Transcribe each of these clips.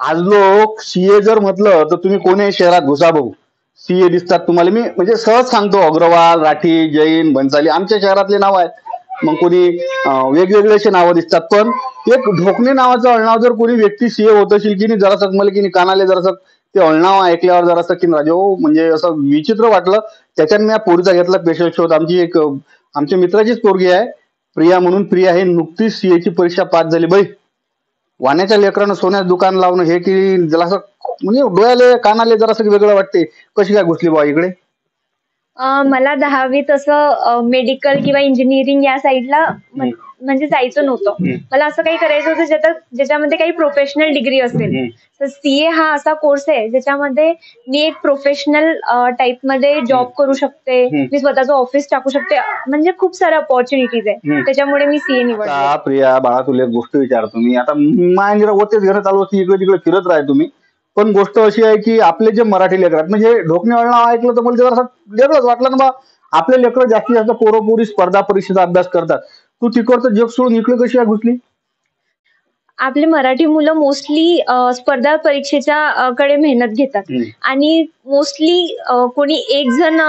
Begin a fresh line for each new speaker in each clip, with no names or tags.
आज लोक सीए जर म्हटलं तर तुम्ही कोणी शहरात घुसा भाऊ, सीए दिसतात तुम्हाला. मी म्हणजे सहज सांगतो, अग्रवाल, राठी, जैन, भन्साली आमच्या शहरातले नाव आहेत. मग कोणी वेगवेगळे असे नावं दिसतात. पण एक ढोकणे नावाचं अळनाव जर कोणी व्यक्ती सीए होत असेल की नाही, जरासं मला की नाही कानाले जरासं ते अळनाव ऐकल्यावर जरासं की राजा हो, म्हणजे असं विचित्र वाटलं. त्याच्याने मी पोरीचा घेतला स्पेशल शोध. आमची एक आमच्या मित्राचीच पोरगी आहे, प्रिया म्हणून. प्रिया हे नुकतीच सीएची परीक्षा पास झाली बाई. वाण्याच्या लेकरानं सोन्याचं दुकान लावणं हे की जरासं म्हणजे डोळ्याले कानाले जरासं वेगळं वाटते. कशी काय घुसली बा इकडे?
मला 10वीत असं मेडिकल किंवा इंजिनिअरिंग या साईडला
हम्म,
म्हणजे जायचं नव्हतं.
हम्म,
मला असं काही करायचं होतं ज्याच्यामध्ये काही प्रोफेशनल डिग्री असेल.
हम्म,
तर सीए हा असा कोर्स आहे ज्याच्यामध्ये मी एक प्रोफेशनल टाईप मध्ये जॉब करू शकते,
हम्म,
मी स्वतःचं ऑफिस टाकू शकते, म्हणजे खूप साऱ्या अपॉर्च्युनिटीज आहे.
हम्म.
त्याच्यामुळे मी सीए निवडले.
आता प्रिया बाळा, तुला एक गोष्ट विचारतो मी. आता माय होतेच घर चालू असते, इकडे तिकडे फिरत राहा तुम्ही. पण गोष्ट अशी आहे की आपले जे मराठी लेकर आहेत, म्हणजे ढोकणे नाव ऐकलं तर मला जरा वेगळंच वाटलं ना बा. आपले लेकर जास्तीत जास्त पोरोपोरी स्पर्धा परीक्षेचा अभ्यास करतात. तू तिकडचं जग सोडून इकडे कशी काय घुसली?
आपले मराठी मुलं मोस्टली स्पर्धा परीक्षेच्या कडे मेहनत घेतात.
हम्म,
आणि मोस्टली कोणी एक जण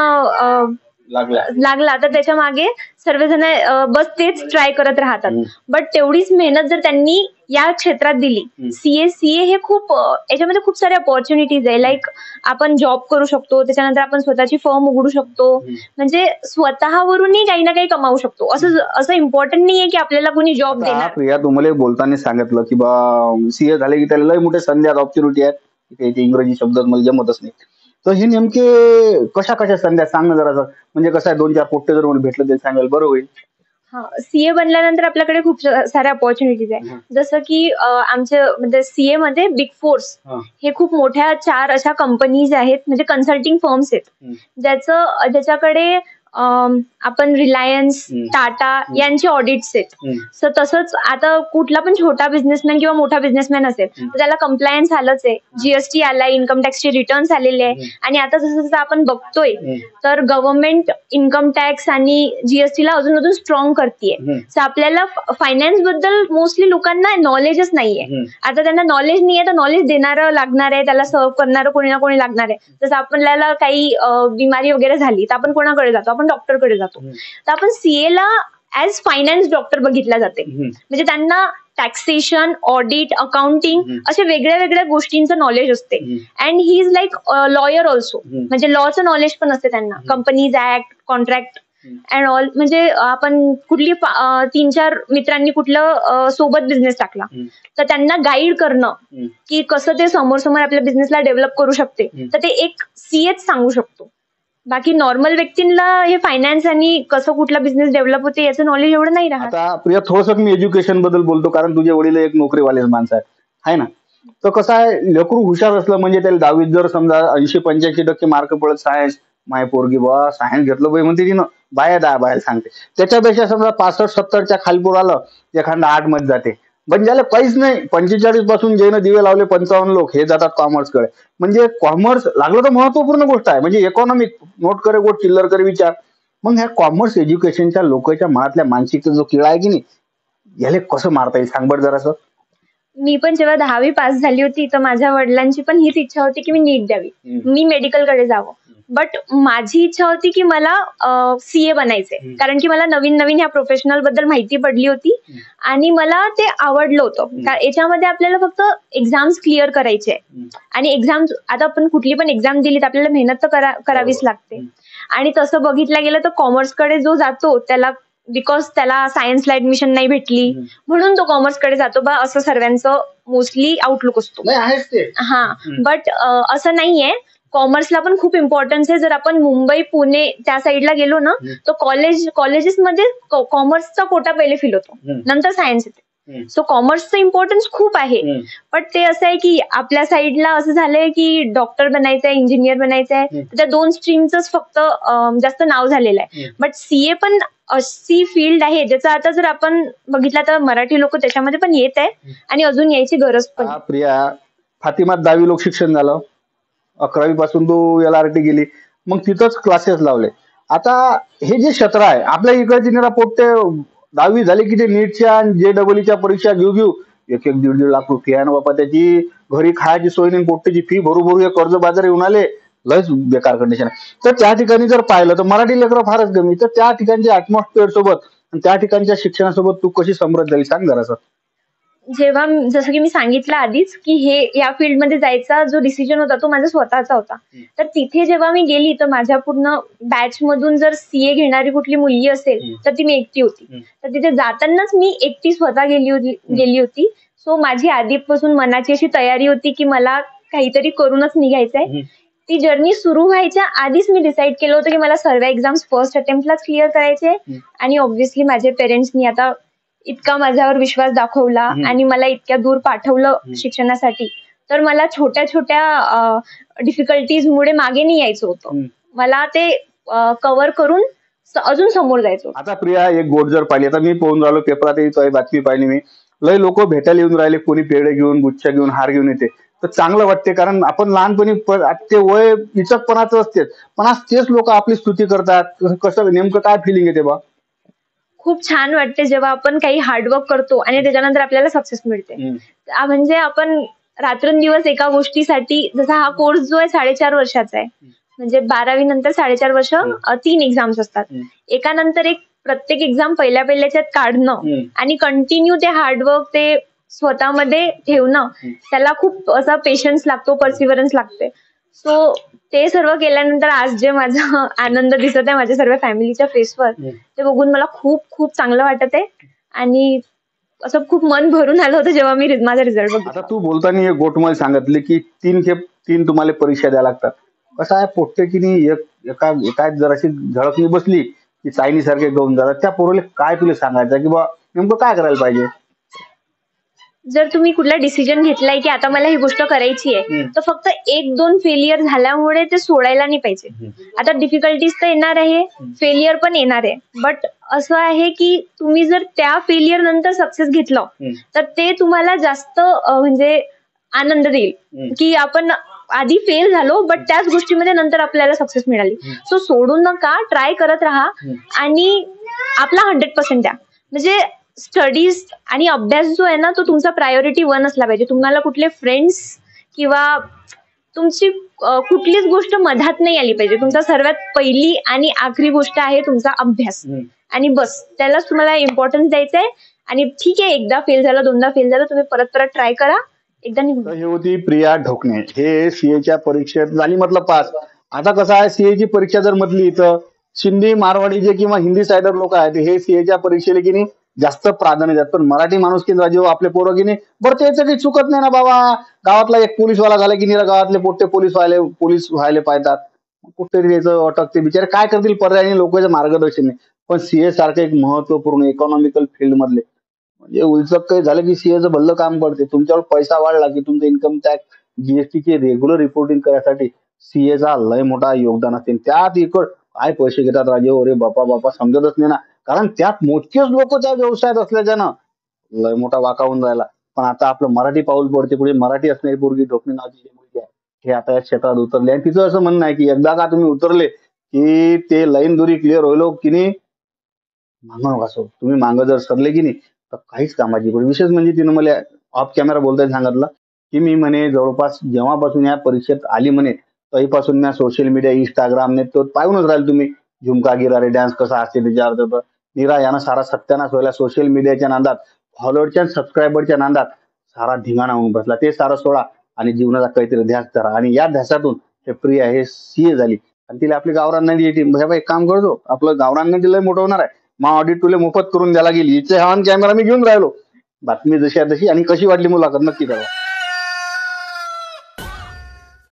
लागल्या.
लागला तर त्याच्या मागे सर्वजण बस तेच ट्राय करत राहतात.
हम्म,
बट तेवढीच मेहनत जर त्यांनी या क्षेत्रात दिली,
हम्म,
सीए हे खूप याच्यामध्ये खूप सारे अपॉर्च्युनिटीज आहे. लाईक आपण जॉब करू शकतो, त्याच्यानंतर आपण स्वतःची फर्म उघडू शकतो,
हम्म.
म्हणजे स्वतःवरूनही काही ना काही कमावू शकतो. असं असं इम्पॉर्टंट नाहीये की आपल्याला कोणी जॉब
आता
देणार.
प्रिया, तुम्हाला बोलताना सांगितलं की बा सीए झाले की त्याला लय मोठे संधी आहेत, ऑपॉर्च्युनिटी आहेत. ते इंग्रजी शब्द मला जमतच नाही. तर हे नेमके कशा कशा संधी आहेत सांग ना जरा. म्हणजे कसं आहे, 2-4 पोट्टे जर मला भेटलं ते सांगायला बरं होईल.
हा, सीए बनल्यानंतर आपल्याकडे खूप साऱ्या अपॉर्च्युनिटीज आहे.
हं,
जसं की आमच्या म्हणजे सीए मध्ये बिग फोर्स
हं,
हे खूप मोठ्या 4 अशा कंपनीज आहेत, म्हणजे कन्सल्टिंग फर्म्स आहेत,
हं,
ज्याच्याकडे आपण रिलायन्स,
हं,
टाटा
हं,
यांचे ऑडिट्स आहेत.
हं,
सो तसंच आता कुठला पण छोटा बिझनेसमॅन किंवा मोठा बिझनेसमॅन असेल
हं,
तर त्याला कंप्लायन्स आलंच आहे, जीएसटी आलाय, इन्कम टॅक्सचे रिटर्न्स आलेले आहे.
हं,
आणि आता जसं जसं आपण बघतोय
हं,
तर गव्हर्नमेंट इन्कम टॅक्स आणि जीएसटी ला अजून अजून स्ट्रॉंग करतीये.
हं,
सो आपल्याला फायनान्स बद्दल मोस्टली लोकांना नॉलेजच नाहीये.
हं.
आता त्यांना नॉलेज नाहीये तर नॉलेज देणारं लागणार आहे, त्याला सर्व करणारं कोणी ना कोणी लागणार आहे. जसं आपल्याला काही बिमारी वगैरे झाली तर आपण कोणाकडे जातो? आपण डॉक्टरकडे जातो.
हं,
तर आपण सीए ला ऍज फायनान्स डॉक्टर बघितल्या जाते.
हं,
म्हणजे त्यांना टॅक्सेशन, ऑडिट, अकाउंटिंग
हं,
अशा वेगळ्या वेगळ्या गोष्टींचं नॉलेज असते.
हं,
and he is like lawyer also,
हं,
म्हणजे लॉचं नॉलेज पण असते त्यांना.
हं,
कंपनीज ऍक्ट, कॉन्ट्रॅक्ट
हं,
अँड ऑल. म्हणजे आपण कुठली 3-4 मित्रांनी कुठलं सोबत बिझनेस टाकला
हं,
तर त्यांना गाईड करणं
हं,
की कसं ते समोर समोर आपल्या बिझनेसला डेव्हलप करू शकते,
हं.
तर ते एक सीएच सांगू शकतो. बाकी नॉर्मल व्यक्तींना हे फायनान्स आणि कसं कुठला बिझनेस डेव्हलप होते याचं नॉलेज एवढं नाही राहत.
आता प्रिया, थोडंसं मी एज्युकेशन बद्दल बोलतो, कारण तुझे वडील एक नोकरीवालेच माणसं आहेत, आहे ना. तर कसं आहे, लेकरू हुशार असलं म्हणजे त्याला 10वीत जर समजा 80-85% मार्क पडत, सायन्स, माय पोरगी बा सायन्स घेतलं बाई म्हणते तिनं, बाहेर सांगते. त्याच्यापेक्षा समजा 65-70च्या खालपूर आलं, एखादा 8 मध्ये जाते. पण ज्याला काहीच नाही, 45 पासून ज्यानं दिवे लावले 55 लोक हे जातात कॉमर्सकडे. म्हणजे कॉमर्स लागलं तर महत्वपूर्ण गोष्ट आहे. म्हणजे इकॉनॉमिक नोट करे गोट चिल्लर करे विचार. मग ह्या कॉमर्स एज्युकेशनच्या लोकांच्या मनातल्या मानसिकता जो किडा आहे की नाही, याला कसं मारता येईल सांग बरं जरासं.
मी पण जेव्हा 10वी पास झाली होती तर माझ्या वडिलांची पण हीच इच्छा होती की मी नीट द्यावी,
हम्म,
मी मेडिकल कडे जावं. बट माझी इच्छा होती की मला सीए बनायचंय,
हम्म,
कारण की मला नवीन नवीन ह्या प्रोफेशनल बद्दल माहिती पडली होती
हम्म,
आणि मला ते आवडलं होतं. याच्यामध्ये आपल्याला फक्त एक्झाम्स क्लिअर करायचे आहे.
हम्म,
आणि एक्झाम, आता आपण कुठली पण एक्झाम दिली तर आपल्याला मेहनत तर करावीच
बरोबर.
लागते.
हम्म,
आणि तसं बघितलं गेलं तर कॉमर्सकडे जो जातो त्याला, बिकॉज त्याला सायन्सला ऍडमिशन नाही भेटली
हम्म.
म्हणून तो कॉमर्सकडे जातो बा, असं सर्वांचं मोस्टली आउटलुक असतो.
नाही आहेच ते.
हा,
हम्म,
बट असं नाहीये. कॉमर्सला पण खूप इम्पॉर्टन्स आहे. जर आपण मुंबई, पुणे त्या साईडला गेलो ना
हम्म,
तर कॉलेजेसमध्ये कॉमर्सचा कोटा पहिले फिल होतो,
हम्म,
नंतर सायन्स येते.
हम्म,
सो कॉमर्सचं इम्पॉर्टन्स खूप आहे.
हम्म,
पण ते असं आहे की आपल्या साईडला असं झालंय की डॉक्टर बनायचंय, इंजिनियर बनायचंय,
हम्म,
त्या 2 स्ट्रीमच फक्त जास्त नाव झालेलं आहे.
हम्म.
बट सीए पण अशी फील्ड आहे ज्याचा आता जर आपण बघितला तर मराठी लोक त्याच्यामध्ये पण येत आहे आणि अजून यायची गरज पण
हा
आहे.
प्रिया, फातिमात 10वी लोक शिक्षण झालं, 11वी पासून तू LRT गेली, मग तिथंच क्लासेस लावले. आता हे जे क्षेत्र आहे आपल्या इकडचे निरा पोट्टे 10वी झाले की ते नीटच्या आणि JEE च्या परीक्षा घेऊ घेऊ एक एक 1.5 लाख रुपये आहे ना बाबा, त्याची घरी खायची सोय नाही, पोट्टीची फी भरू हे कर्ज बाजार येऊन आले, लयच बेकार कंडिशन आहे. तर त्या ठिकाणी जर पाहिलं तर मराठी लेकरं फारच कमी. तर त्या ठिकाणच्या ऍटमॉस्फिअर सोबत आणि त्या ठिकाणच्या शिक्षणासोबत तू कशी समृद्ध झाली सांग जरा सर.
जेव्हा जसं की मी सांगितलं आधीच, की हे या फील्डमध्ये जायचा जो डिसिजन होता तो माझा स्वतःचा होता. तर तिथे जेव्हा मी गेली तर माझ्या पूर्ण बॅच मधून जर सीए घेणारी कुठली मुलगी असेल तर ती मी एकटी होती. तर तिथे जातानाच मी एकटी स्वतः गेली होती. सो माझी आधीपासून मनाची अशी तयारी होती की मला काहीतरी करूनच निघायचंय. ती जर्नी सुरू व्हायच्या आधीच मी डिसाईड केलं होतं की मला सर्व एक्झाम्स फर्स्ट अटेम्प्टलाच क्लिअर करायचे. आणि ऑब्व्हियसली माझे पेरेंट्सनी आता इतका माझ्यावर विश्वास दाखवला आणि मला इतक्या दूर पाठवलं शिक्षणासाठी, तर मला छोट्या छोट्या डिफिकल्टीज मुळे मागे नाही यायचं होतं. मला ते कव्हर करून अजून समोर जायचं होतं.
आता प्रिया एक गोट जर पाहिली, आता मी पोहून राहिलो पेपरात बातमी पाहिली मी, लय लोक भेटायला येऊन राहिले, कोणी पेढे घेऊन, गुच्छा घेऊन, हार घेऊन येते. तर चांगलं वाटते, कारण आपण लहानपणी ते वय इचकपणाचं असते, पण आज तेच लोक आपली स्तुती करतात. कसं नेमकं काय फिलिंग येते बा?
खूप छान वाटते जेव्हा आपण काही हार्डवर्क करतो आणि त्याच्यानंतर आपल्याला सक्सेस मिळते. म्हणजे आपण रात्रंदिवस एका गोष्टीसाठी, जसा हा कोर्स जो आहे 4.5 वर्षाचा आहे, म्हणजे 12वी नंतर 4.5 वर्ष 3 एक्झाम्स असतात. एकानंतर एक प्रत्येक एक्झाम पहिल्याच्यात काढणं आणि कंटिन्यू ते हार्डवर्क ते स्वतःमध्ये ठेवणं, त्याला खूप असा पेशन्स लागतो, पर्सिव्हरन्स लागते. सो ते सर्व केल्यानंतर आज जे माझा आनंद दिसत आहे माझ्या सर्व फॅमिलीच्या फेसवर, ते बघून मला खूप खूप चांगलं वाटत आहे आणि असं खूप मन भरून आलं होतं जेव्हा मी माझा रिझल्ट बघितला.
आता तू बोलताना एक गोट मला सांगितले की 3 तुम्हाला परीक्षा द्यायला लागतात. कसं आहे, पोट्टे की नाही एका जराशी झळकणी बसली की चायनी सारखे गळून जातात. त्या पोराला काय तुला सांगायचं की बा नेमकं काय करायला पाहिजे?
जर तुम्ही कुठला डिसिजन घेतलाय की आता मला ही गोष्ट करायची आहे, तर फक्त 1-2 फेलियर झाल्यामुळे ते सोडायला नाही पाहिजे. आता डिफिकल्टीज तर येणार आहे, फेलियर पण येणार आहे, बट असं आहे की तुम्ही जर त्या फेलियर नंतर सक्सेस घेतलं तर ते तुम्हाला जास्त म्हणजे आनंद देईल की आपण आधी फेल झालो बट त्याच गोष्टीमध्ये नंतर आपल्याला सक्सेस मिळाली. सो सोडू नका, ट्राय करत राहा आणि आपला 100% द्या. म्हणजे स्टडीज आणि अभ्यास जो आहे ना तो तुमचा प्रायोरिटी 1 असला पाहिजे. तुम्हाला कुठले फ्रेंड्स किंवा तुमची कुठलीच गोष्ट मधात नाही आली पाहिजे. तुमचा सर्वात पहिली आणि आखरी गोष्ट आहे तुमचा अभ्यास, आणि बस त्यालाच तुम्हाला इम्पॉर्टन्स द्यायचं आहे. आणि ठीक आहे, एकदा फेल झालं, 2दा फेल झालं, तुम्ही परत ट्राय करा, एकदा निघून.
ही होती प्रिया ढोकणे. हे सीएच्या परीक्षेत झाली म्हटलं पास. आता कसं आहे, सीएची परीक्षा जर म्हटली तर सिंधी, मारवाडी जे किंवा हिंदी सायडर लोक आहेत हे सीएच्या परीक्षेला की नाही जास्त प्राधान्य देतात. पण मराठी माणूस की जेव्हा आपले पोरं की नाही, बरं त्याचं काही चुकत नाही ना बाबा, गावातला एक पोलीसवाला झाला की नाही, गावातले पोट्टे पोलीस व्हायला पाहतात, कुठेतरी त्याचं अटकते, बिचारे काय करतील, पर्यायी लोकांचं मार्गदर्शन नाही. पण सीए सारखं एक महत्वपूर्ण इकॉनॉमिकल फील्ड मधले म्हणजे उलचक काही झालं की सीएचं भल्लं काम पडते. तुमच्यावर पैसा वाढला की तुमचं इन्कम टॅक्स, जीएसटीचे रेग्युलर रिपोर्टिंग करायसाठी सीएचा लय मोठा योगदान असते. त्यात इकड काय पैसे घेतात राजे, अरे बापा समजतच नाही ना, कारण त्यात मोजकेच लोक त्या व्यवसायात असल्याच्यानं लय मोठा वाका होऊन राहिला. पण आता आपलं मराठी पाऊल पडते पुढे. मराठी असणारी पोरगी ढोकणे नावाची जी मुलगी आहे हे आता या क्षेत्रात उतरले आणि तिचं असं म्हणणं आहे की एकदा का तुम्ही उतरले की ते लाईन दुरी क्लिअर होईल की नाही, मागं नका सो. तुम्ही मागं जर सरले की नाही तर काहीच कामाची. पण विशेष म्हणजे तिनं मला ऑफ कॅमेरा बोलताना सांगितलं की मी म्हणे जवळपास जेव्हापासून या परीक्षेत आली म्हणे तेव्हापासून मी सोशल मीडिया, इंस्टाग्राम ने तो पाहूनच राहील तुम्ही, झुमका गिरारे डान्स कसा असते त्याच्यावर निरा यानं सारा सत्यानाश व्हायला. सोशल मीडियाच्या नादात, फॉलोअरच्या सबस्क्रायबरच्या नादात सारा धिंगाणा होऊन बसला. ते सारं सोडा आणि जीवनाचा काहीतरी ध्यास करा. आणि या ध्यासातून हे प्रिया हे सीए झाली आणि तिला आपली गावरान नदी येते. एक काम करतो, आपलं गावरान नदी लय मोठं होणार आहे, मा ऑडिट तुला मोफत करून द्यायला गेली. हिचे ऑन कॅमेरा मी घेऊन राहिलो. बातमी जशी आहे तशी. आणि कशी वाटली मुलाखत नक्की कळवा.